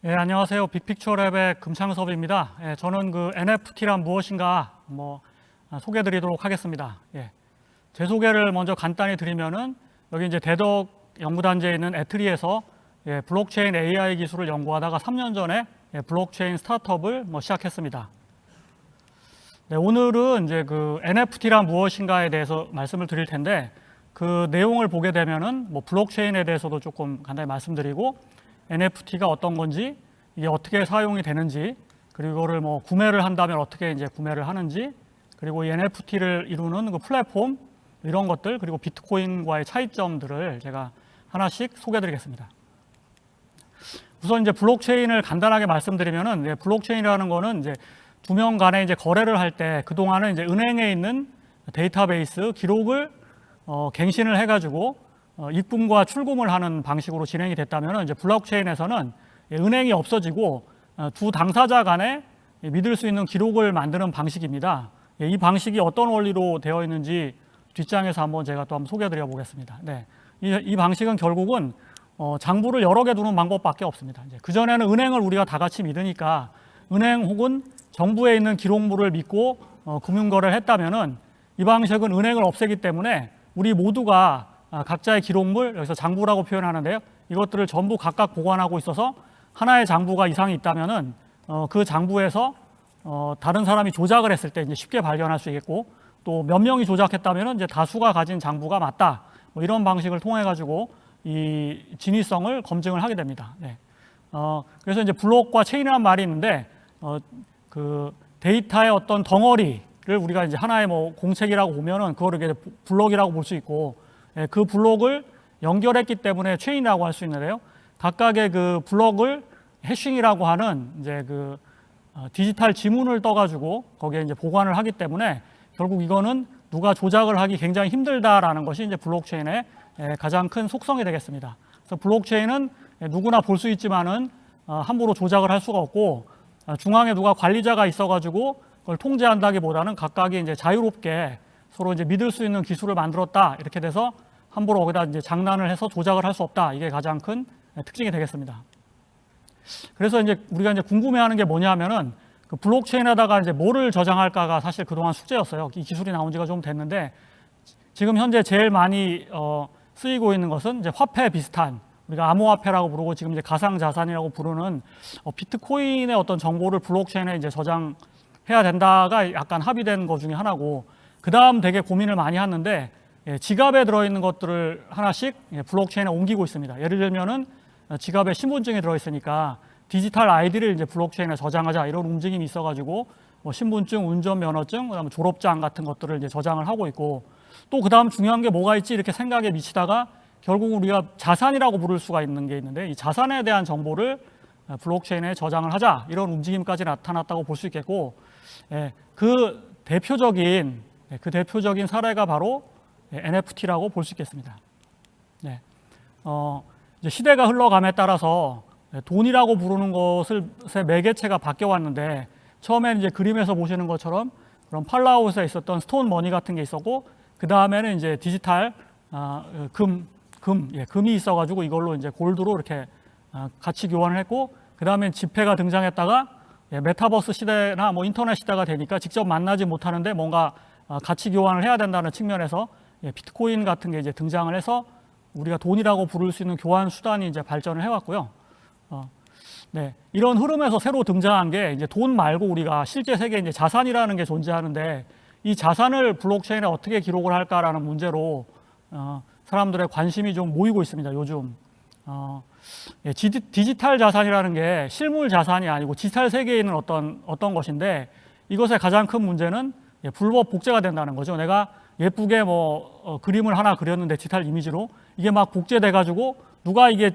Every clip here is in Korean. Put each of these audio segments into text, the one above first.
안녕하세요. 빅픽처랩의 금창섭입니다. 저는 그 NFT란 무엇인가 소개드리도록 하겠습니다. 제 소개를 먼저 간단히 드리면은 여기 이제 대덕 연구단지에 있는 애트리에서 블록체인 AI 기술을 연구하다가 3년 전에 블록체인 스타트업을 시작했습니다. 오늘은 이제 그 NFT란 무엇인가에 대해서 말씀을 드릴 텐데 그 내용을 보게 되면은 블록체인에 대해서도 조금 간단히 말씀드리고 NFT가 어떤 건지, 이게 어떻게 사용이 되는지, 그리고 이거를 구매를 한다면 어떻게 이제 구매를 하는지, 그리고 이 NFT를 이루는 그 플랫폼, 이런 것들, 그리고 비트코인과의 차이점들을 제가 하나씩 소개드리겠습니다. 우선 이제 블록체인을 간단하게 말씀드리면은, 블록체인이라는 거는 이제 두 명 간에 이제 거래를 할 때 그동안은 이제 은행에 있는 데이터베이스 기록을 갱신을 해가지고 입금과 출금을 하는 방식으로 진행이 됐다면 이제 블록체인에서는 은행이 없어지고 두 당사자 간에 믿을 수 있는 기록을 만드는 방식입니다. 이 방식이 어떤 원리로 되어 있는지 뒷장에서 한번 제가 또 한번 소개해 드려 보겠습니다. 이 방식은 결국은 장부를 여러 개 두는 방법밖에 없습니다. 그전에는 은행을 우리가 다 같이 믿으니까 은행 혹은 정부에 있는 기록물을 믿고 금융거래를 했다면은 이 방식은 은행을 없애기 때문에 우리 모두가 각자의 기록물, 여기서 장부라고 표현하는데요. 이것들을 전부 각각 보관하고 있어서 하나의 장부가 이상이 있다면은 그 장부에서 다른 사람이 조작을 했을 때 이제 쉽게 발견할 수 있겠고, 또 몇 명이 조작했다면은 이제 다수가 가진 장부가 맞다. 이런 방식을 통해 가지고 이 진위성을 검증을 하게 됩니다. 그래서 이제 블록과 체인이라는 말이 있는데 그 데이터의 어떤 덩어리를 우리가 이제 하나의 공책이라고 보면은 그거를 이제 블록이라고 볼 수 있고, 그 블록을 연결했기 때문에 체인이라고 할 수 있는데요. 각각의 그 블록을 해싱이라고 하는 이제 그 디지털 지문을 떠가지고 거기에 이제 보관을 하기 때문에 결국 이거는 누가 조작을 하기 굉장히 힘들다라는 것이 이제 블록체인의 가장 큰 속성이 되겠습니다. 그래서 블록체인은 누구나 볼 수 있지만은 함부로 조작을 할 수가 없고, 중앙에 누가 관리자가 있어가지고 그걸 통제한다기보다는 각각이 이제 자유롭게 서로 이제 믿을 수 있는 기술을 만들었다, 이렇게 돼서 함부로 거기다 이제 장난을 해서 조작을 할 수 없다. 이게 가장 큰 특징이 되겠습니다. 그래서 이제 우리가 이제 궁금해하는 게 뭐냐면은 그 블록체인에다가 이제 뭐를 저장할까가 사실 그동안 숙제였어요. 이 기술이 나온 지가 좀 됐는데 지금 현재 제일 많이 쓰이고 있는 것은 이제 화폐 비슷한, 우리가 암호화폐라고 부르고 지금 이제 가상자산이라고 부르는 비트코인의 어떤 정보를 블록체인에 이제 저장해야 된다가 약간 합의된 것 중에 하나고, 그 다음 되게 고민을 많이 하는데 지갑에 들어있는 것들을 하나씩 블록체인에 옮기고 있습니다. 예를 들면은 지갑에 신분증이 들어있으니까 디지털 아이디를 이제 블록체인에 저장하자, 이런 움직임이 있어가지고 신분증, 운전면허증, 그다음에 졸업장 같은 것들을 이제 저장을 하고 있고, 또 그다음 중요한 게 뭐가 있지 이렇게 생각에 미치다가 결국 우리가 자산이라고 부를 수가 있는 게 있는데, 이 자산에 대한 정보를 블록체인에 저장을 하자, 이런 움직임까지 나타났다고 볼 수 있겠고, 그 대표적인 사례가 바로 NFT라고 볼 수 있겠습니다. 이제 시대가 흘러감에 따라서 돈이라고 부르는 것의 매개체가 바뀌어 왔는데, 처음에는 이제 그림에서 보시는 것처럼 그런 팔라우스에 있었던 스톤 머니 같은 게 있었고, 그 다음에는 이제 디지털 금이 있어가지고 이걸로 이제 골드로 이렇게 가치 교환을 했고, 그 다음에 지폐가 등장했다가 메타버스 시대나 인터넷 시대가 되니까 직접 만나지 못하는데 뭔가 가치 교환을 해야 된다는 측면에서 비트코인 같은 게 이제 등장을 해서 우리가 돈이라고 부를 수 있는 교환 수단이 이제 발전을 해왔고요. 이런 흐름에서 새로 등장한 게 이제 돈 말고 우리가 실제 세계에 이제 자산이라는 게 존재하는데, 이 자산을 블록체인에 어떻게 기록을 할까라는 문제로 사람들의 관심이 좀 모이고 있습니다. 요즘 디지털 자산이라는 게 실물 자산이 아니고 디지털 세계에 있는 어떤 것인데, 이것의 가장 큰 문제는 불법 복제가 된다는 거죠. 내가 예쁘게 그림을 하나 그렸는데 디지털 이미지로 이게 막 복제돼 가지고 누가 이게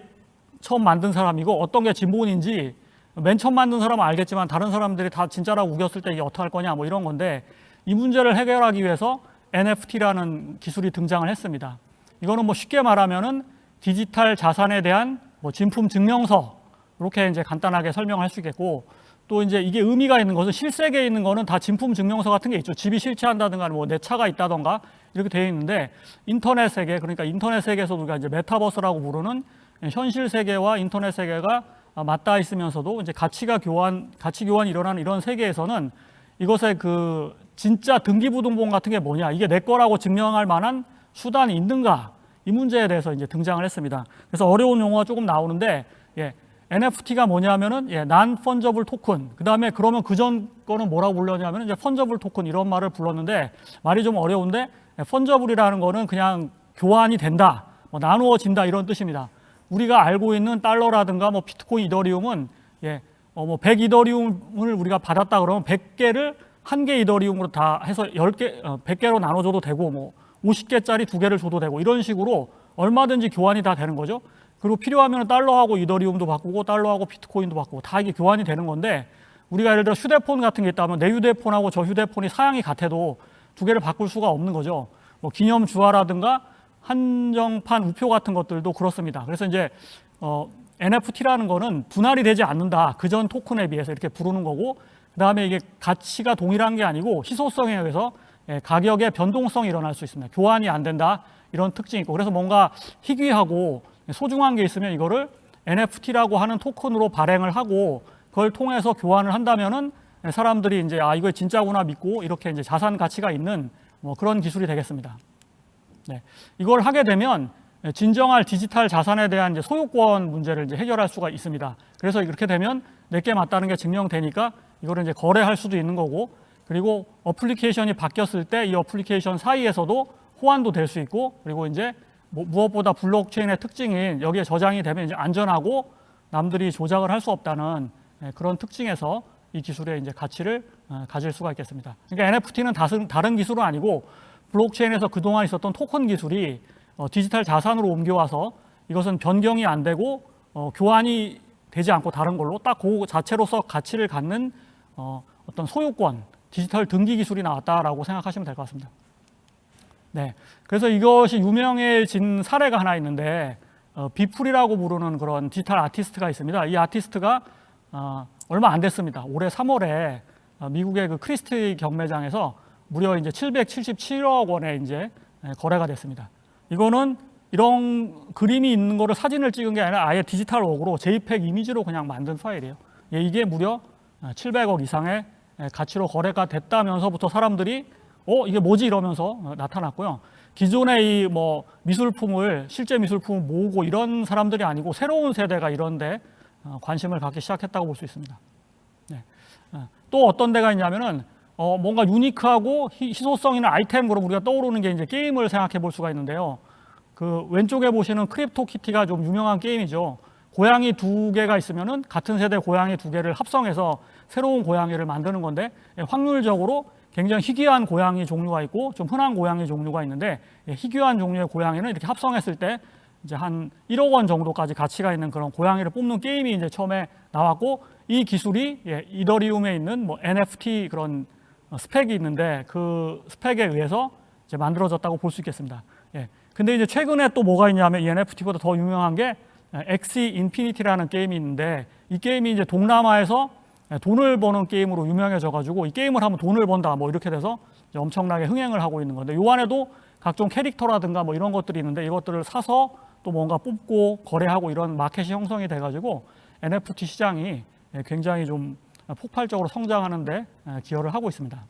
처음 만든 사람이고 어떤 게 진본인지 맨 처음 만든 사람은 알겠지만 다른 사람들이 다 진짜라고 우겼을 때 이게 어떻게 할 거냐 이런 건데, 이 문제를 해결하기 위해서 NFT라는 기술이 등장을 했습니다. 이거는 쉽게 말하면은 디지털 자산에 대한 진품 증명서, 이렇게 이제 간단하게 설명할 수 있겠고, 또 이제 이게 의미가 있는 것은 실세계에 있는 거는 다 진품 증명서 같은 게 있죠. 집이 실체한다든가 내 차가 있다던가 이렇게 되어 있는데, 인터넷 세계, 그러니까 인터넷 세계에서 우리가 이제 메타버스라고 부르는 현실 세계와 인터넷 세계가 맞닿아 있으면서도 이제 가치 교환이 일어나는 이런 세계에서는 이것의 그 진짜 등기부등본 같은 게 뭐냐, 이게 내 거라고 증명할 만한 수단이 있는가, 이 문제에 대해서 이제 등장을 했습니다. 그래서 어려운 용어가 조금 나오는데, NFT가 뭐냐면은 non-fungible token. 그 다음에 그러면 그전 거는 뭐라고 불렀냐면 이제 fungible token 이런 말을 불렀는데, 말이 좀 어려운데, fungible이라는 거는 그냥 교환이 된다, 뭐 나누어진다 이런 뜻입니다. 우리가 알고 있는 달러라든가 뭐 비트코인, 이더리움은 뭐 100 이더리움을 우리가 받았다 그러면 100개를 한 개 이더리움으로 다 해서 10개, 100개로 나눠줘도 되고, 뭐 50개짜리 2개를 줘도 되고, 이런 식으로 얼마든지 교환이 다 되는 거죠. 그리고 필요하면 달러하고 이더리움도 바꾸고 달러하고 비트코인도 바꾸고 다 이게 교환이 되는 건데, 우리가 예를 들어 휴대폰 같은 게 있다면 내 휴대폰하고 저 휴대폰이 사양이 같아도 2개를 바꿀 수가 없는 거죠. 뭐 기념 주화라든가 한정판 우표 같은 것들도 그렇습니다. 그래서 이제 NFT라는 거는 분할이 되지 않는다, 그전 토큰에 비해서 이렇게 부르는 거고, 그 다음에 이게 가치가 동일한 게 아니고 희소성에 의해서 가격의 변동성이 일어날 수 있습니다. 교환이 안 된다, 이런 특징이 있고, 그래서 뭔가 희귀하고 소중한 게 있으면 이거를 NFT라고 하는 토큰으로 발행을 하고 그걸 통해서 교환을 한다면은 사람들이 이제 이거 진짜구나 믿고 이렇게 이제 자산 가치가 있는 뭐 그런 기술이 되겠습니다. 이걸 하게 되면 진정한 디지털 자산에 대한 이제 소유권 문제를 이제 해결할 수가 있습니다. 그래서 이렇게 되면 내게 맞다는 게 증명되니까 이거를 이제 거래할 수도 있는 거고, 그리고 어플리케이션이 바뀌었을 때 이 어플리케이션 사이에서도 호환도 될 수 있고, 그리고 이제 무엇보다 블록체인의 특징인 여기에 저장이 되면 이제 안전하고 남들이 조작을 할 수 없다는 그런 특징에서 이 기술의 이제 가치를 가질 수가 있겠습니다. 그러니까 NFT는 다른 기술은 아니고 블록체인에서 그동안 있었던 토큰 기술이 디지털 자산으로 옮겨와서 이것은 변경이 안 되고 교환이 되지 않고 다른 걸로 딱 그 자체로서 가치를 갖는 어떤 소유권, 디지털 등기 기술이 나왔다라고 생각하시면 될 것 같습니다. 그래서 이것이 유명해진 사례가 하나 있는데, 비풀이라고 부르는 그런 디지털 아티스트가 있습니다. 이 아티스트가 얼마 안 됐습니다. 올해 3월에 미국의 그 크리스티 경매장에서 무려 이제 777억 원에 이제 거래가 됐습니다. 이거는 이런 그림이 있는 거를 사진을 찍은 게 아니라 아예 디지털 웍으로 JPEG 이미지로 그냥 만든 파일이에요. 이게 무려 700억 이상의 가치로 거래가 됐다면서부터 사람들이 이게 뭐지 이러면서 나타났고요. 기존의 이 뭐 미술품을, 실제 미술품을 모으고 이런 사람들이 아니고 새로운 세대가 이런데 관심을 갖기 시작했다고 볼 수 있습니다. 또 어떤 데가 있냐면은 뭔가 유니크하고 희소성 있는 아이템, 그럼 우리가 떠오르는 게 이제 게임을 생각해 볼 수가 있는데요. 그 왼쪽에 보시는 크립토키티가 좀 유명한 게임이죠. 고양이 2개가 있으면은 같은 세대 고양이 2개를 합성해서 새로운 고양이를 만드는 건데, 확률적으로 굉장히 희귀한 고양이 종류가 있고 좀 흔한 고양이 종류가 있는데, 희귀한 종류의 고양이는 이렇게 합성했을 때 이제 한 1억 원 정도까지 가치가 있는 그런 고양이를 뽑는 게임이 이제 처음에 나왔고, 이 기술이 이더리움에 있는 뭐 NFT 그런 스펙이 있는데 그 스펙에 의해서 이제 만들어졌다고 볼 수 있겠습니다. 근데 이제 최근에 또 뭐가 있냐면 이 NFT보다 더 유명한 게 엑시 인피니티라는 게임이 있는데, 이 게임이 이제 동남아에서 돈을 버는 게임으로 유명해져 가지고 이 게임을 하면 돈을 번다 뭐 이렇게 돼서 엄청나게 흥행을 하고 있는 건데, 요 안에도 각종 캐릭터라든가 뭐 이런 것들이 있는데 이것들을 사서 또 뭔가 뽑고 거래하고 이런 마켓이 형성이 돼 가지고 NFT 시장이 굉장히 좀 폭발적으로 성장하는데 기여를 하고 있습니다.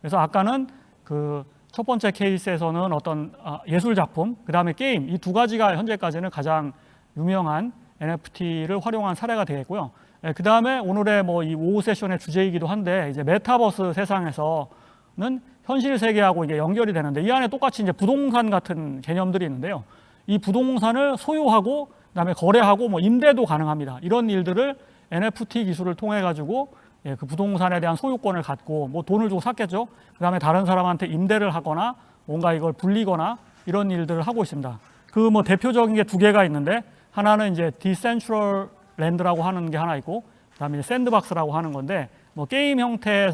그래서 아까는 그 첫 번째 케이스에서는 어떤 예술 작품, 그 다음에 게임, 이 두 가지가 현재까지는 가장 유명한 NFT를 활용한 사례가 되겠고요. 그 다음에 오늘의 뭐 이 오후 세션의 주제이기도 한데, 이제 메타버스 세상에서는 현실 세계하고 이게 연결이 되는데, 이 안에 똑같이 이제 부동산 같은 개념들이 있는데요. 이 부동산을 소유하고 그다음에 거래하고 뭐 임대도 가능합니다. 이런 일들을 NFT 기술을 통해 가지고 그 부동산에 대한 소유권을 갖고 뭐 돈을 주고 샀겠죠. 그 다음에 다른 사람한테 임대를 하거나 뭔가 이걸 불리거나 이런 일들을 하고 있습니다. 그 뭐 대표적인 게 2개가 있는데, 하나는 이제 디센트럴 랜드라고 하는 게 하나 있고, 그다음에 샌드박스라고 하는 건데, 뭐 게임 형태의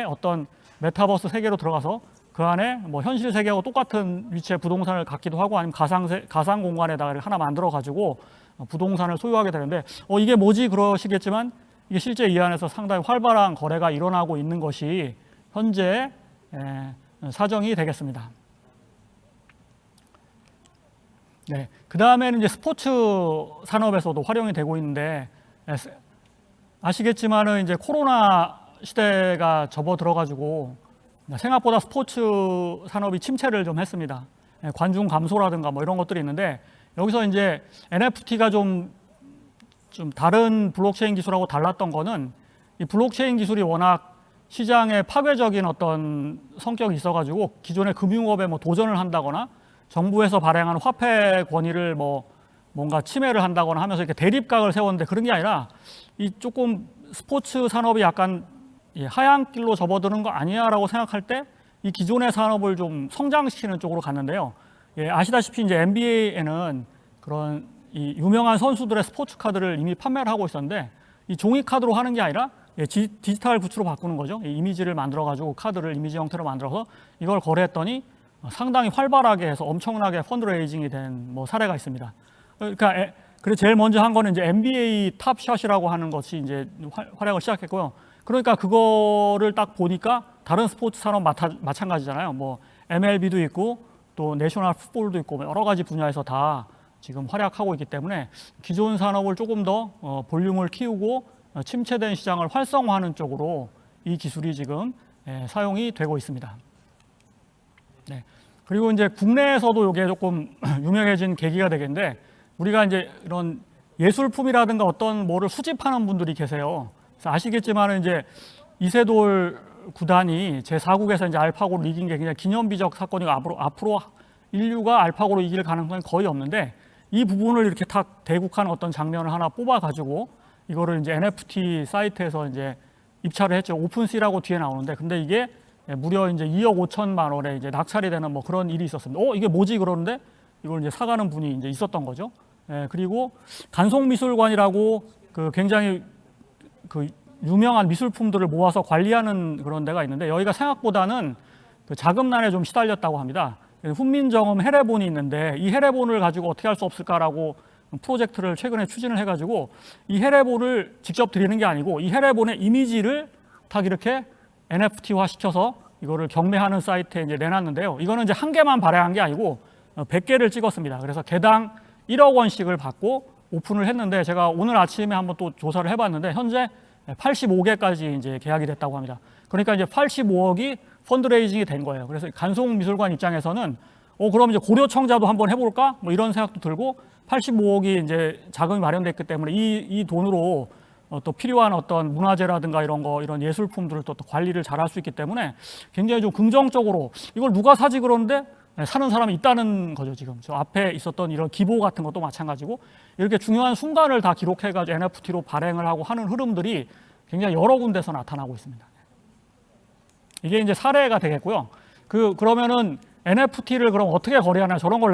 어떤 메타버스 세계로 들어가서 그 안에 뭐 현실 세계하고 똑같은 위치의 부동산을 갖기도 하고, 아니면 가상 공간에다가 하나 만들어 가지고 부동산을 소유하게 되는데, 이게 뭐지 그러시겠지만, 이게 실제 이 안에서 상당히 활발한 거래가 일어나고 있는 것이 현재 사정이 되겠습니다. 그 다음에는 이제 스포츠 산업에서도 활용이 되고 있는데, 아시겠지만은 이제 코로나 시대가 접어들어가지고 생각보다 스포츠 산업이 침체를 좀 했습니다. 관중 감소라든가 뭐 이런 것들이 있는데 여기서 이제 NFT가 좀 다른 블록체인 기술하고 달랐던 거는 이 블록체인 기술이 워낙 시장에 파괴적인 어떤 성격이 있어가지고 기존의 금융업에 뭐 도전을 한다거나 정부에서 발행한 화폐 권위를 뭔가 침해를 한다거나 하면서 이렇게 대립각을 세웠는데 그런 게 아니라 이 조금 스포츠 산업이 약간 하향 길로 접어드는 거 아니야라고 생각할 때 이 기존의 산업을 좀 성장시키는 쪽으로 갔는데요. 아시다시피 이제 NBA에는 그런 이 유명한 선수들의 스포츠 카드를 이미 판매를 하고 있었는데 이 종이 카드로 하는 게 아니라 디지털 구치로 바꾸는 거죠. 이미지를 만들어 가지고 카드를 이미지 형태로 만들어서 이걸 거래했더니 상당히 활발하게 해서 엄청나게 펀드레이징이 된 사례가 있습니다. 그러니까 그래서 제일 먼저 한 거는 이제 NBA 탑샷이라고 하는 것이 이제 활약을 시작했고요. 그러니까 그거를 딱 보니까 다른 스포츠 산업 마찬가지잖아요. MLB도 있고 또 내셔널 풋볼도 있고 여러 가지 분야에서 다 지금 활약하고 있기 때문에 기존 산업을 조금 더 볼륨을 키우고 침체된 시장을 활성화하는 쪽으로 이 기술이 지금 사용이 되고 있습니다. 네. 그리고 이제 국내에서도 이게 조금 유명해진 계기가 되겠는데 우리가 이제 이런 예술품이라든가 어떤 뭐를 수집하는 분들이 계세요. 그래서 아시겠지만 이제 이세돌 구단이 제4국에서 이제 알파고를 이긴 게 그냥 기념비적 사건이고 앞으로 인류가 알파고로 이길 가능성이 거의 없는데 이 부분을 이렇게 탁 대국한 어떤 장면을 하나 뽑아가지고 이거를 이제 NFT 사이트에서 이제 입찰을 했죠. 오픈시라고 뒤에 나오는데 근데 이게 무려 이제 2억 5천만 원에 이제 낙찰이 되는 그런 일이 있었습니다. 이게 뭐지 그러는데 이걸 이제 사가는 분이 이제 있었던 거죠. 그리고 간송미술관이라고 그 굉장히 그 유명한 미술품들을 모아서 관리하는 그런 데가 있는데 여기가 생각보다는 그 자금난에 좀 시달렸다고 합니다. 훈민정음 해례본이 있는데 이 해례본을 가지고 어떻게 할 수 없을까라고 프로젝트를 최근에 추진을 해가지고 이 해례본을 직접 드리는 게 아니고 이 해례본의 이미지를 딱 이렇게 NFT화 시켜서 이거를 경매하는 사이트에 이제 내놨는데요. 이거는 이제 한 개만 발행한 게 아니고 100개를 찍었습니다. 그래서 개당 1억 원씩을 받고 오픈을 했는데 제가 오늘 아침에 한번 또 조사를 해봤는데 현재 85개까지 이제 계약이 됐다고 합니다. 그러니까 이제 85억이 펀드레이징이 된 거예요. 그래서 간송미술관 입장에서는 그럼 이제 고려청자도 한번 해볼까? 이런 생각도 들고 85억이 이제 자금이 마련됐기 때문에 이 돈으로 또 필요한 어떤 문화재라든가 이런 예술품들을 또 관리를 잘할 수 있기 때문에 굉장히 좀 긍정적으로 이걸 누가 사지 그러는데 사는 사람이 있다는 거죠. 지금 저 앞에 있었던 이런 기보 같은 것도 마찬가지고 이렇게 중요한 순간을 다 기록해가지고 NFT로 발행을 하고 하는 흐름들이 굉장히 여러 군데서 나타나고 있습니다. 이게 이제 사례가 되겠고요. 그러면은 NFT를 그럼 어떻게 거래하냐? 저런 걸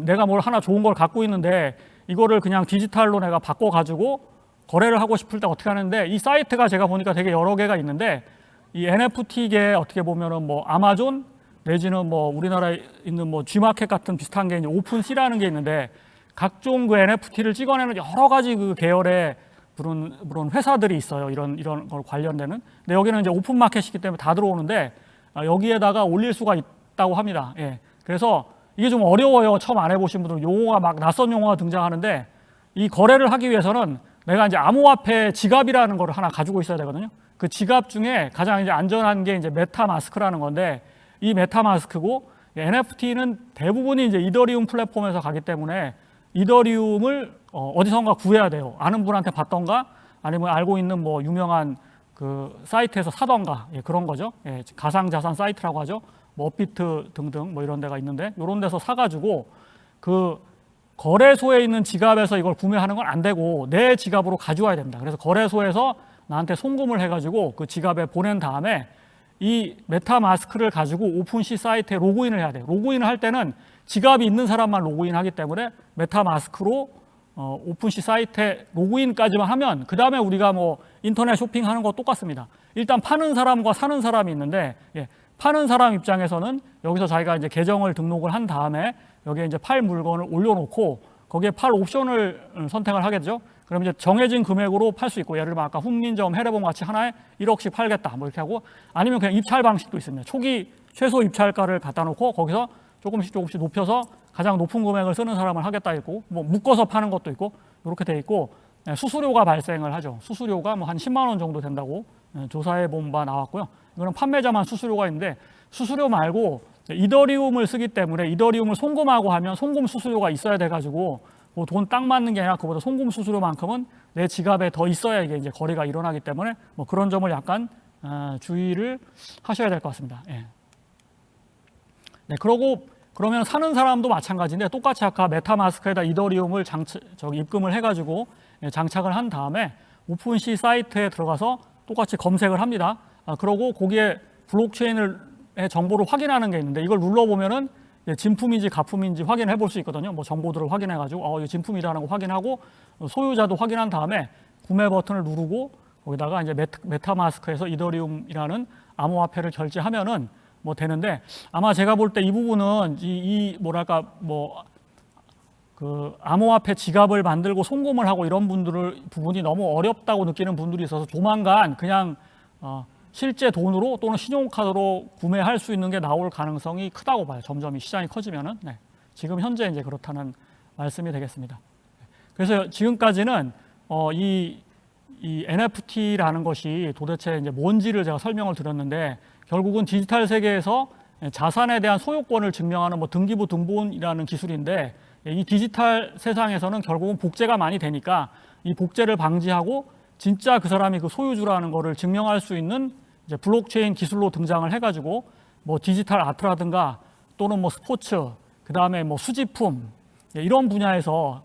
내가 뭘 하나 좋은 걸 갖고 있는데 이거를 그냥 디지털로 내가 바꿔가지고 거래를 하고 싶을 때 어떻게 하는데 이 사이트가 제가 보니까 되게 여러 개가 있는데 이 NFT계 어떻게 보면은 아마존 내지는 우리나라에 있는 G마켓 같은 비슷한 게 이제 오픈시라는 게 있는데 각종 그 NFT를 찍어내는 여러 가지 그 계열의 물론 회사들이 있어요. 이런 걸 관련되는. 근데 여기는 이제 오픈마켓이기 때문에 다 들어오는데 여기에다가 올릴 수가 있다고 합니다. 그래서 이게 좀 어려워요. 처음 안 해보신 분들은 용어가 막 낯선 용어가 등장하는데 이 거래를 하기 위해서는 내가 이제 암호화폐 지갑이라는 걸 하나 가지고 있어야 되거든요. 그 지갑 중에 가장 이제 안전한 게 이제 메타마스크라는 건데 이 메타마스크고 NFT는 대부분이 이제 이더리움 플랫폼에서 가기 때문에 이더리움을 어디선가 구해야 돼요. 아는 분한테 받던가 아니면 알고 있는 유명한 그 사이트에서 사던가 그런 거죠. 가상자산 사이트라고 하죠. 업비트 등등 이런 데가 있는데 이런 데서 사가지고 그 거래소에 있는 지갑에서 이걸 구매하는 건 안 되고 내 지갑으로 가져와야 됩니다. 그래서 거래소에서 나한테 송금을 해가지고 그 지갑에 보낸 다음에 이 메타마스크를 가지고 오픈시 사이트에 로그인을 해야 돼요. 로그인을 할 때는 지갑이 있는 사람만 로그인하기 때문에 메타마스크로 오픈시 사이트에 로그인까지만 하면 그 다음에 우리가 인터넷 쇼핑하는 거 똑같습니다. 일단 파는 사람과 사는 사람이 있는데 파는 사람 입장에서는 여기서 자기가 이제 계정을 등록을 한 다음에 여기에 이제 팔 물건을 올려놓고 거기에 팔 옵션을 선택을 하게 되죠. 그럼 이제 정해진 금액으로 팔 수 있고 예를 들면 아까 훈민정음 해례본 같이 하나에 1억씩 팔겠다 이렇게 하고 아니면 그냥 입찰 방식도 있습니다. 초기 최소 입찰가를 갖다 놓고 거기서 조금씩 높여서 가장 높은 금액을 쓰는 사람을 하겠다 있고 묶어서 파는 것도 있고 이렇게 돼 있고 수수료가 발생을 하죠. 수수료가 뭐 한 10만 원 정도 된다고 조사해 본 바 나왔고요. 이거는 판매자만 수수료가 있는데 수수료 말고 이더리움을 쓰기 때문에 이더리움을 송금하고 하면 송금 수수료가 있어야 돼가지고 뭐 돈 딱 맞는 게 아니라 그보다 송금 수수료만큼은 내 지갑에 더 있어야 이게 이제 거래가 일어나기 때문에 뭐 그런 점을 약간 주의를 하셔야 될 것 같습니다. 예. 네, 그러면 사는 사람도 마찬가지인데 똑같이 아까 메타마스크에다 이더리움을 입금을 해가지고 장착을 한 다음에 오픈시 사이트에 들어가서 똑같이 검색을 합니다. 그러고 거기에 블록체인의 정보를 확인하는 게 있는데 이걸 눌러보면은 진품인지 가품인지 확인해 볼 수 있거든요. 뭐 정보들을 확인해 가지고 이거 진품이라는 거 확인하고 소유자도 확인한 다음에 구매 버튼을 누르고 거기다가 이제 메타마스크에서 이더리움이라는 암호화폐를 결제하면은 뭐 되는데 아마 제가 볼 때 이 부분은 뭐랄까 그 암호화폐 지갑을 만들고 송금을 하고 이런 부분이 너무 어렵다고 느끼는 분들이 있어서 조만간 그냥 실제 돈으로 또는 신용카드로 구매할 수 있는 게 나올 가능성이 크다고 봐요. 점점 이 시장이 커지면은. 네. 지금 현재 이제 그렇다는 말씀이 되겠습니다. 그래서 지금까지는 이 NFT라는 것이 도대체 이제 뭔지를 제가 설명을 드렸는데 결국은 디지털 세계에서 자산에 대한 소유권을 증명하는 뭐 등기부 등본이라는 기술인데 이 디지털 세상에서는 결국은 복제가 많이 되니까 이 복제를 방지하고 진짜 그 사람이 그 소유주라는 거를 증명할 수 있는 이제 블록체인 기술로 등장을 해가지고 뭐 디지털 아트라든가 또는 뭐 스포츠 그 다음에 뭐 수집품 이런 분야에서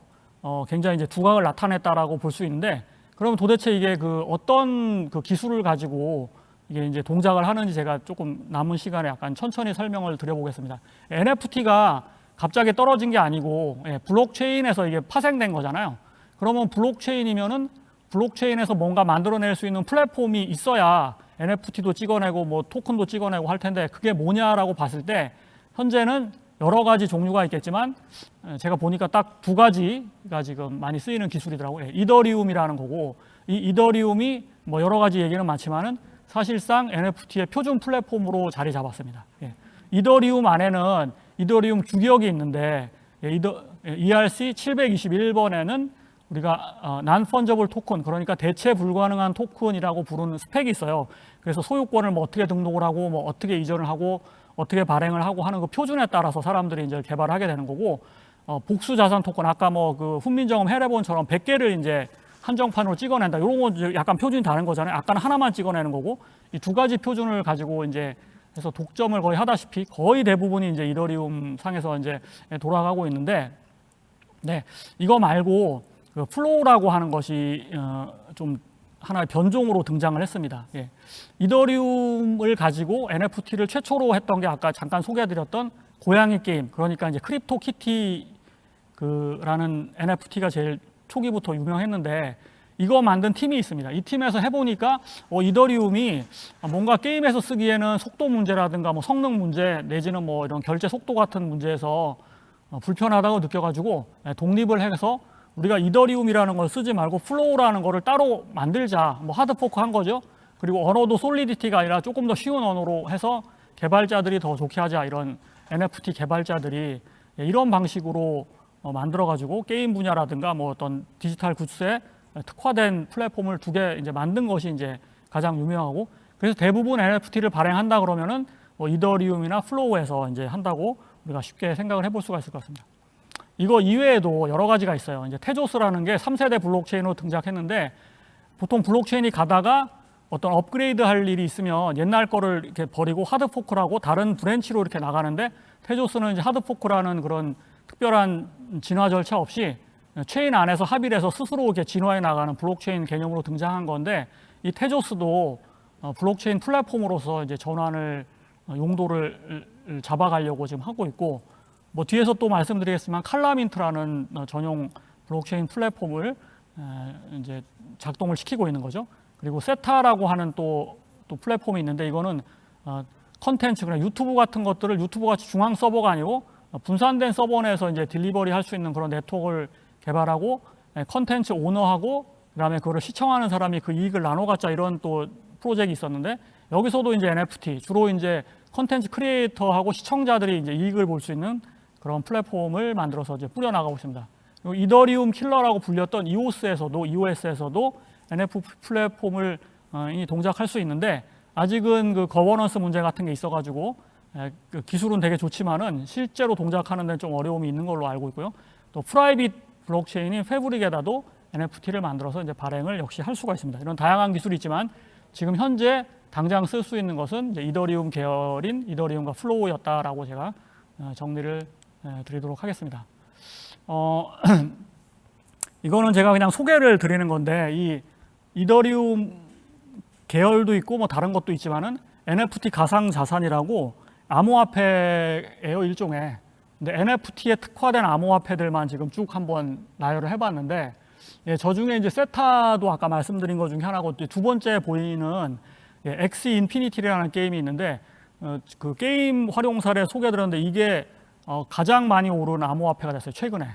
굉장히 이제 두각을 나타냈다라고 볼 수 있는데 그러면 도대체 이게 그 어떤 그 기술을 가지고 이게 이제 동작을 하는지 제가 조금 남은 시간에 약간 천천히 설명을 드려보겠습니다. NFT가 갑자기 떨어진 게 아니고 블록체인에서 이게 파생된 거잖아요. 그러면 블록체인이면은 블록체인에서 뭔가 만들어낼 수 있는 플랫폼이 있어야 NFT도 찍어내고 뭐 토큰도 찍어내고 할 텐데 그게 뭐냐라고 봤을 때 현재는 여러 가지 종류가 있겠지만 제가 보니까 딱 두 가지가 지금 많이 쓰이는 기술이더라고요. 이더리움이라는 거고 이 이더리움이 뭐 여러 가지 얘기는 많지만은 사실상 NFT의 표준 플랫폼으로 자리 잡았습니다. 이더리움 안에는 이더리움 규격이 있는데 ERC 721번에는 우리가 non-fungible 토큰 그러니까 대체 불가능한 토큰이라고 부르는 스펙이 있어요. 그래서 소유권을 뭐 어떻게 등록을 하고 뭐 어떻게 이전을 하고 어떻게 발행을 하고 하는 그 표준에 따라서 사람들이 이제 개발을 하게 되는 거고 복수 자산 토큰 아까 뭐 그 훈민정음 해례본처럼 100개를 이제 한정판으로 찍어낸다. 이런 건 약간 표준이 다른 거잖아요. 아까는 하나만 찍어내는 거고 이 두 가지 표준을 가지고 이제 해서 독점을 거의 하다시피 거의 대부분이 이제 이더리움 상에서 이제 돌아가고 있는데 네, 이거 말고 그 플로우라고 하는 것이 좀 하나의 변종으로 등장을 했습니다. 이더리움을 가지고 NFT를 최초로 했던 게 아까 잠깐 소개해드렸던 고양이 게임 그러니까 이제 크립토키티 라는 NFT가 제일 초기부터 유명했는데 이거 만든 팀이 있습니다. 이 팀에서 해보니까 이더리움이 뭔가 게임에서 쓰기에는 속도 문제라든가 뭐 성능 문제 내지는 뭐 이런 결제 속도 같은 문제에서 불편하다고 느껴가지고 독립을 해서 우리가 이더리움이라는 걸 쓰지 말고 플로우라는 거를 따로 만들자. 뭐 하드포크 한 거죠. 그리고 언어도 솔리디티가 아니라 조금 더 쉬운 언어로 해서 개발자들이 더 좋게 하자. 이런 NFT 개발자들이 이런 방식으로 만들어가지고 게임 분야라든가 뭐 어떤 디지털 굿즈에 특화된 플랫폼을 두 개 이제 만든 것이 이제 가장 유명하고 그래서 대부분 NFT를 발행한다 그러면은 뭐 이더리움이나 플로우에서 이제 한다고 우리가 쉽게 생각을 해볼 수가 있을 것 같습니다. 이거 이외에도 여러 가지가 있어요. 이제 테조스라는 게 3세대 블록체인으로 등장했는데 보통 블록체인이 가다가 어떤 업그레이드 할 일이 있으면 옛날 거를 이렇게 버리고 하드포크라고 다른 브랜치로 이렇게 나가는데 테조스는 이제 하드포크라는 그런 특별한 진화 절차 없이 체인 안에서 합의를 해서 스스로 이렇게 진화해 나가는 블록체인 개념으로 등장한 건데 이 테조스도 블록체인 플랫폼으로서 이제 전환을 용도를 잡아가려고 지금 하고 있고 뭐 뒤에서 또 말씀드리겠지만 칼라민트라는 전용 블록체인 플랫폼을 이제 작동을 시키고 있는 거죠. 그리고 세타라고 하는 또 플랫폼이 있는데 이거는 컨텐츠 그냥 유튜브 같은 것들을 유튜브 같이 중앙 서버가 아니고 분산된 서버 내에서 이제 딜리버리 할 수 있는 그런 네트워크를 개발하고 컨텐츠 오너하고 그다음에 그거를 시청하는 사람이 그 이익을 나눠 갖자 이런 또 프로젝트가 있었는데 여기서도 이제 NFT 주로 이제 컨텐츠 크리에이터하고 시청자들이 이제 이익을 볼 수 있는 그런 플랫폼을 만들어서 이제 뿌려 나가고 있습니다. 이더리움 킬러라고 불렸던 EOS에서도 NFT 플랫폼을 동작할 수 있는데 아직은 그 거버넌스 문제 같은 게 있어가지고 그 기술은 되게 좋지만은 실제로 동작하는 데는 좀 어려움이 있는 걸로 알고 있고요. 또 프라이빗 블록체인인 패브릭에다도 NFT를 만들어서 이제 발행을 역시 할 수가 있습니다. 이런 다양한 기술이 있지만 지금 현재 당장 쓸 수 있는 것은 이제 이더리움 계열인 이더리움과 플로우였다라고 제가 정리를 드리도록 하겠습니다. 이거는 제가 그냥 소개를 드리는 건데 이 이더리움 계열도 있고 뭐 다른 것도 있지만은 NFT 가상 자산이라고 암호화폐예요, 일종의. 근데 NFT에 특화된 암호화폐들만 지금 쭉 한번 나열을 해봤는데, 저 중에 이제 세타도 아까 말씀드린 것 중에 하나고, 두 번째 보이는 엑시 인피니티라는 게임이 있는데, 그 게임 활용 사례 소개드렸는데 이게 가장 많이 오른 암호화폐가 됐어요, 최근에.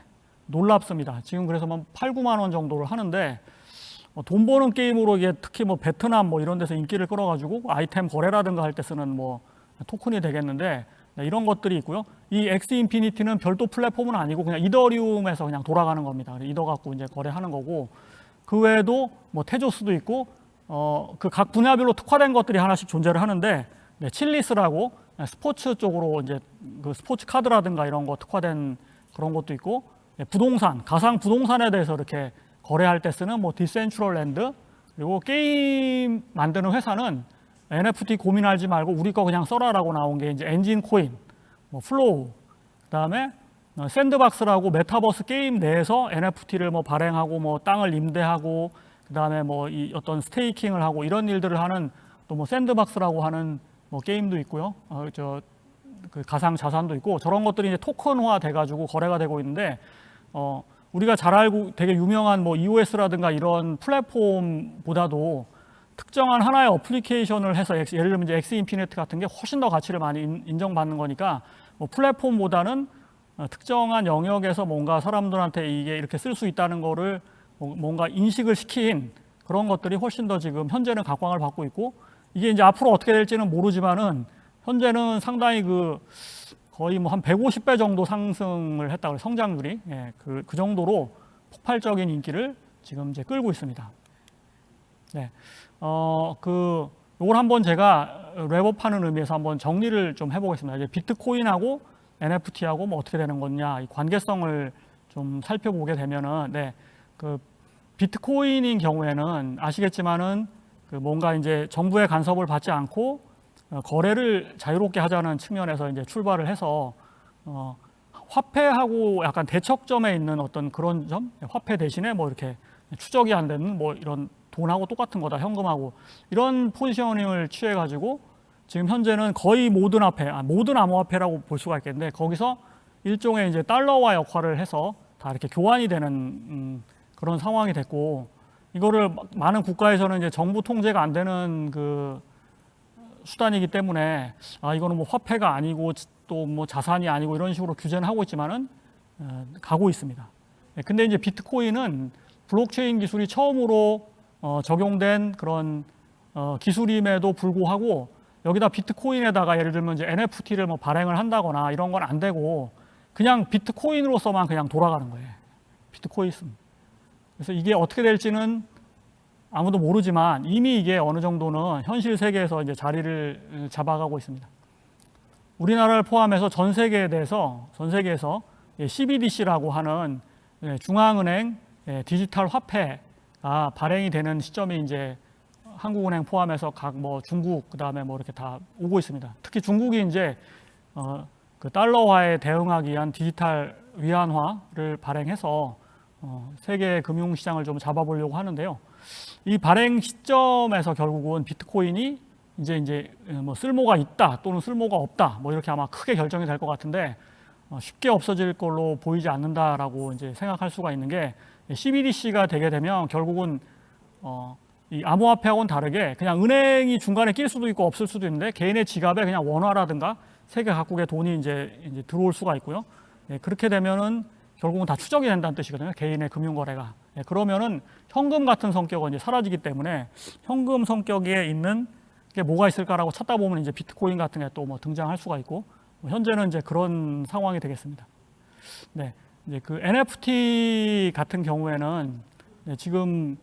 놀랍습니다. 지금 그래서 뭐 8, 9만 원 정도를 하는데, 돈 버는 게임으로 이게 특히 뭐 베트남 뭐 이런 데서 인기를 끌어가지고 아이템 거래라든가 할 때 쓰는 뭐 토큰이 되겠는데, 이런 것들이 있고요. 이 엑스 인피니티는 별도 플랫폼은 아니고 그냥 이더리움에서 그냥 돌아가는 겁니다. 이더 갖고 이제 거래하는 거고, 그 외에도 뭐 테조스도 있고, 그 각 분야별로 특화된 것들이 하나씩 존재를 하는데, 칠리스라고 스포츠 쪽으로 이제 그 스포츠 카드라든가 이런 거 특화된 그런 것도 있고, 부동산, 가상 부동산에 대해서 이렇게 거래할 때 쓰는 뭐 디센트럴랜드, 그리고 게임 만드는 회사는 NFT 고민하지 말고 우리 거 그냥 써라라고 나온 게 이제 엔진 코인, 뭐 플로우, 그다음에 샌드박스라고 메타버스 게임 내에서 NFT를 뭐 발행하고 뭐 땅을 임대하고 그다음에 뭐 이 어떤 스테이킹을 하고 이런 일들을 하는 또 뭐 샌드박스라고 하는 뭐 게임도 있고요. 그 가상 자산도 있고 저런 것들이 이제 토큰화 돼가지고 거래가 되고 있는데 우리가 잘 알고 되게 유명한 뭐 EOS라든가 이런 플랫폼보다도 특정한 하나의 어플리케이션을 해서 예를 들면 이제 엑스 인피니트 같은 게 훨씬 더 가치를 많이 인정받는 거니까 뭐 플랫폼보다는 특정한 영역에서 뭔가 사람들한테 이게 이렇게 쓸 수 있다는 거를 뭔가 인식을 시킨 그런 것들이 훨씬 더 지금 현재는 각광을 받고 있고 이게 이제 앞으로 어떻게 될지는 모르지만은 현재는 상당히 거의 뭐 한 150배 정도 상승을 했다고 해요. 성장률이. 그 정도로 폭발적인 인기를 지금 이제 끌고 있습니다. 네. 요걸 한번 제가 랩업하는 의미에서 한번 정리를 좀 해보겠습니다. 이제 비트코인하고 NFT하고 뭐 어떻게 되는 거냐, 이 관계성을 좀 살펴보게 되면은, 그 비트코인인 경우에는 아시겠지만은 그 뭔가 이제 정부의 간섭을 받지 않고 거래를 자유롭게 하자는 측면에서 이제 출발을 해서 화폐하고 약간 대척점에 있는 어떤 그런 점, 화폐 대신에 뭐 이렇게 추적이 안 되는 뭐 이런 돈하고 똑같은 거다, 현금하고 이런 포지셔닝을 취해가지고 지금 현재는 거의 모든 암호화폐라고 볼 수가 있겠는데 거기서 일종의 이제 달러화 역할을 해서 다 이렇게 교환이 되는 그런 상황이 됐고 이거를 많은 국가에서는 이제 정부 통제가 안 되는 그 수단이기 때문에 이거는 뭐 화폐가 아니고 또 뭐 자산이 아니고 이런 식으로 규제는 하고 있지만은 가고 있습니다. 근데 이제 비트코인은 블록체인 기술이 처음으로 적용된 그런 기술임에도 불구하고 여기다 비트코인에다가 예를 들면 이제 NFT를 뭐 발행을 한다거나 이런 건 안 되고 그냥 비트코인으로서만 그냥 돌아가는 거예요. 비트코인. 그래서 이게 어떻게 될지는 아무도 모르지만 이미 이게 어느 정도는 현실 세계에서 이제 자리를 잡아가고 있습니다. 우리나라를 포함해서 전 세계에서 CBDC라고 하는 중앙은행 디지털 화폐가 발행이 되는 시점이 이제 한국은행 포함해서 각 뭐 중국 그다음에 뭐 이렇게 다 오고 있습니다. 특히 중국이 이제 그 달러화에 대응하기 위한 디지털 위안화를 발행해서 세계 금융시장을 좀 잡아보려고 하는데요. 이 발행 시점에서 결국은 비트코인이 이제 뭐 쓸모가 있다 또는 쓸모가 없다 뭐 이렇게 아마 크게 결정이 될 것 같은데 쉽게 없어질 걸로 보이지 않는다라고 이제 생각할 수가 있는 게 CBDC가 되게 되면 결국은 이 암호화폐하고는 다르게 그냥 은행이 중간에 낄 수도 있고 없을 수도 있는데 개인의 지갑에 그냥 원화라든가 세계 각국의 돈이 이제 들어올 수가 있고요. 그렇게 되면은 결국은 다 추적이 된다는 뜻이거든요. 개인의 금융거래가. 그러면은 현금 같은 성격은 이제 사라지기 때문에 현금 성격에 있는 게 뭐가 있을까라고 찾다 보면 이제 비트코인 같은 게 또 뭐 등장할 수가 있고 현재는 이제 그런 상황이 되겠습니다. 네. 이제 그 NFT 같은 경우에는 지금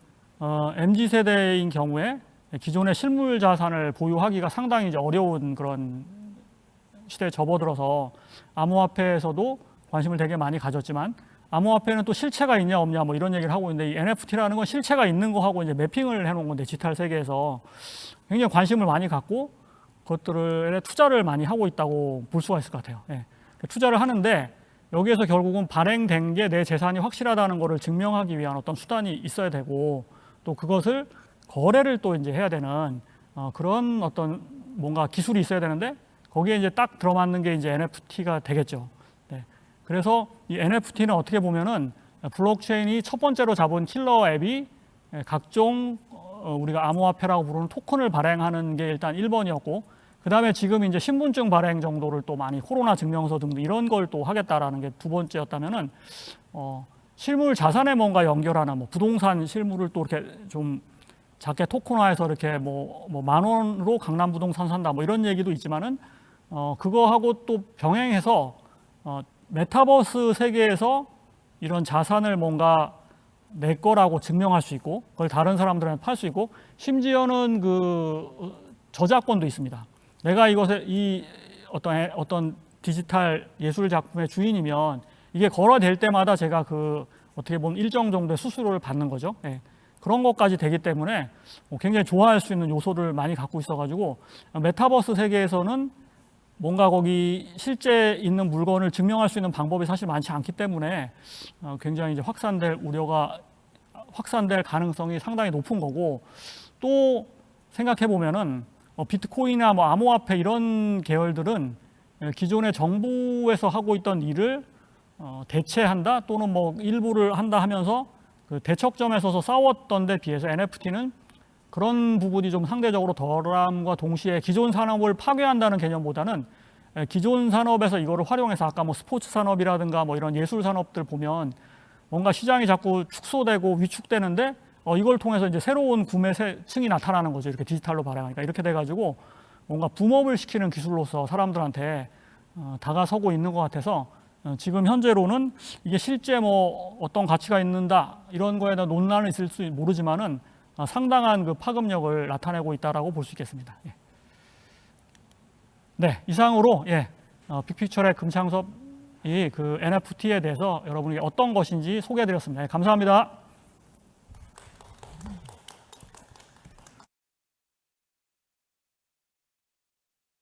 MZ 세대인 경우에 기존의 실물 자산을 보유하기가 상당히 이제 어려운 그런 시대에 접어들어서 암호화폐에서도 관심을 되게 많이 가졌지만 암호화폐는 또 실체가 있냐 없냐 뭐 이런 얘기를 하고 있는데 이 NFT라는 건 실체가 있는 거하고 이제 매핑을 해놓은 건데 디지털 세계에서 굉장히 관심을 많이 갖고 그것들에 투자를 많이 하고 있다고 볼 수가 있을 것 같아요. 예. 투자를 하는데 여기에서 결국은 발행된 게 내 재산이 확실하다는 것을 증명하기 위한 어떤 수단이 있어야 되고 또 그것을 거래를 또 이제 해야 되는 그런 어떤 뭔가 기술이 있어야 되는데 거기에 이제 딱 들어맞는 게 이제 NFT가 되겠죠. 네. 그래서 이 NFT는 어떻게 보면은 블록체인이 첫 번째로 잡은 킬러 앱이 각종 우리가 암호화폐라고 부르는 토큰을 발행하는 게 일단 1번이었고 그 다음에 지금 이제 신분증 발행 정도를 또 많이 코로나 증명서 등등 이런 걸 또 하겠다라는 게 두 번째였다면은 실물 자산에 뭔가 연결하는 뭐 부동산 실물을 또 이렇게 좀 작게 토큰화해서 이렇게 뭐 10,000원으로 강남 부동산 산다 뭐 이런 얘기도 있지만은 그거하고 또 병행해서 메타버스 세계에서 이런 자산을 뭔가 내 거라고 증명할 수 있고 그걸 다른 사람들한테 팔 수 있고 심지어는 그 저작권도 있습니다. 내가 이것에 이 어떤 디지털 예술 작품의 주인이면 이게 거래될 때마다 제가 그 어떻게 보면 일정 정도의 수수료를 받는 거죠. 예. 그런 것까지 되기 때문에 굉장히 좋아할 수 있는 요소를 많이 갖고 있어가지고 메타버스 세계에서는 뭔가 거기 실제 있는 물건을 증명할 수 있는 방법이 사실 많지 않기 때문에 굉장히 이제 확산될 가능성이 상당히 높은 거고 또 생각해 보면은 비트코인이나 뭐 암호화폐 이런 계열들은 기존의 정부에서 하고 있던 일을 대체한다 또는 뭐 일부를 한다 하면서 그 대척점에 서서 싸웠던 데 비해서 NFT는 그런 부분이 좀 상대적으로 덜함과 동시에 기존 산업을 파괴한다는 개념보다는 기존 산업에서 이거를 활용해서 아까 뭐 스포츠 산업이라든가 뭐 이런 예술 산업들 보면 뭔가 시장이 자꾸 축소되고 위축되는데 이걸 통해서 이제 새로운 구매층이 나타나는 거죠. 이렇게 디지털로 발행하니까 이렇게 돼가지고 뭔가 붐업을 시키는 기술로서 사람들한테 다가서고 있는 것 같아서 지금 현재로는 이게 실제 뭐 어떤 가치가 있는다 이런 거에 대한 논란은 있을 수 모르지만은 상당한 그 파급력을 나타내고 있다라고 볼 수 있겠습니다. 예. 네, 이상으로 빅픽처의 금창섭이 그 NFT에 대해서 여러분에게 어떤 것인지 소개해드렸습니다. 감사합니다.